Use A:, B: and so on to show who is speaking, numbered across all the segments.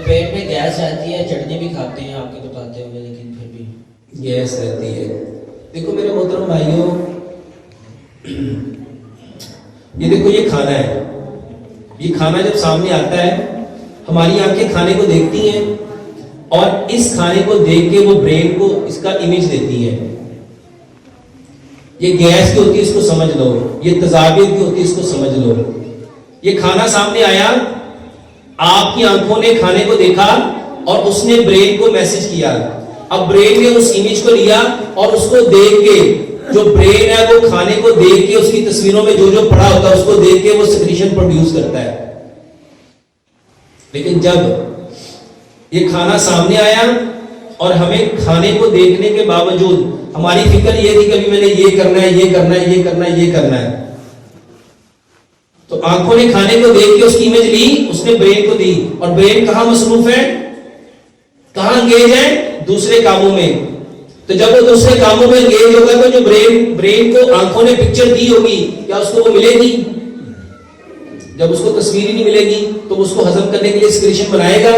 A: پیٹ میں گیس رہتی ہے, چٹنی بھی کھاتے ہیں آپ کے بتاتے ہوئے, لیکن پھر بھی
B: گیس رہتی ہے. دیکھو میرے محترم بھائیوں, یہ دیکھو یہ کھانا ہے, یہ کھانا جب سامنے آتا ہے ہماری آنکھیں کھانے کو دیکھتی ہیں اور اس کھانے کو دیکھ کے وہ برین کو اس کا امیج دیتی ہے. یہ گیس کی ہوتی ہے اس کو سمجھ لو, یہ تذابیت کی ہوتی ہے اس کو سمجھ لو. یہ کھانا سامنے آیا, آپ کی آنکھوں نے کھانے کو دیکھا اور اس نے برین کو میسج کیا. اب برین نے اس امیج کو لیا اور اس کو دیکھ کے, جو برین ہے وہ کھانے کو دیکھ کے اس کی تصویروں میں جو جو پڑا ہوتا ہے اس کو دیکھ کے وہ سیکریشن پروڈیوس کرتا ہے. لیکن جب یہ کھانا سامنے آیا اور ہمیں کھانے کو دیکھنے کے باوجود ہماری فکر یہ تھی کہ ابھی میں نے یہ کرنا ہے, یہ کرنا ہے, یہ کرنا ہے, یہ کرنا ہے, تو آنکھوں نے کھانے کو دیکھ کے اس کی امیج لی, اس نے برین کو دی, اور برین کہاں مصروف ہے, کہاں انگیج ہے, دوسرے کاموں میں. تو جب وہ دوسرے کاموں میں انگیج ہوگا تو جو برین کو آنکھوں نے پکچر دی ہوگی کیا اس کو وہ ملے گی؟ جب اس کو تصویر ہی نہیں ملے گی تو اس کو ہضم کرنے کے لیے سیکریشن بنائے گا.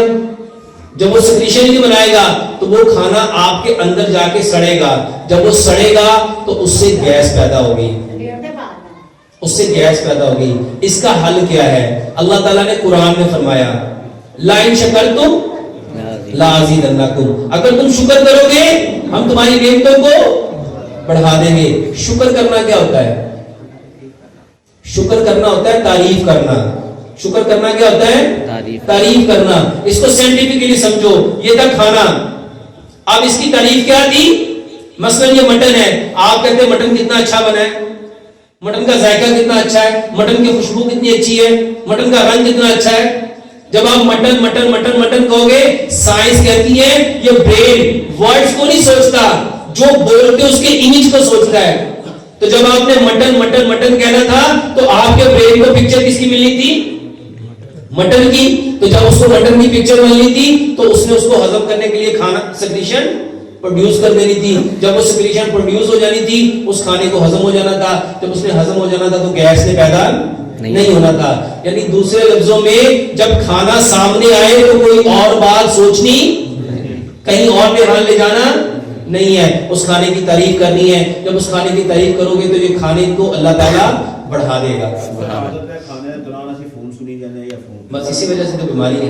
B: جب وہ سیکریشن ہی نہیں بنائے گا تو وہ کھانا آپ کے اندر جا کے سڑے گا. جب وہ سڑے گا تو اس سے گیس پیدا ہوگی, اس سے گیس پیدا ہوگی. اس کا حل کیا ہے؟ اللہ تعالیٰ نے قرآن میں فرمایا لَإِن شَكَرْتُمْ لَأَزِيدَنَّكُمْ, اگر تم شکر کرو گے ہم تمہاری نعمتوں کو بڑھا دیں گے. شکر کرنا کیا ہوتا ہے؟ شکر کرنا ہوتا ہے تعریف کرنا. شکر کرنا کیا ہوتا ہے؟ تعریف کرنا. اس کو سائنٹیفکلی سمجھو, یہ تھا کھانا, اب اس کی تعریف کیا تھی؟ مثلا یہ مٹن ہے, آپ کہتے ہیں مٹن کتنا اچھا بنا ہے, مٹن کا ذائقہ کتنا اچھا ہے, مٹن کی خوشبو کتنی اچھی ہے, مٹن کا رنگ کتنا اچھا ہے. جب آپ مٹن مٹن مٹن مٹن کہو گے, سائنس کہتی ہے یہ برین ورڈز کو نہیں سوچتا, جو بولتے اس کے امیج کو سوچتا ہے. تو جب آپ نے مٹن مٹن مٹن کہنا تھا تو آپ کے برین کو پکچر کس کی ملنی تھی؟ مٹن کی. تو جب اس کو مٹن کی پکچر ملنی تھی تو اس نے اس کو ہضم کرنے کے لیے کھانا سیکریشن پروڈیوس کر دینی تھی. جب وہ سیکریشن پروڈیوس ہو جانی تھی اس کھانے کو ہضم ہو جانا تھا. جب اس نے ہضم ہو جانا تھا تو گیس نے پیدا نہیں ہونا تھا. یعنی دوسرے لفظوں میں جب کھانا سامنے آئے تو کوئی اور بات سوچنی, کہیں اور پہ دھیان لے جانا نہیں ہے, اس کھانے کی تعریف کرنی ہے. جب اس کھانے کی تعریف کرو گے تو یہ کھانے کو اللہ تعالیٰ بڑھا دے گا. بس اسی وجہ سے تو بیماری ہے.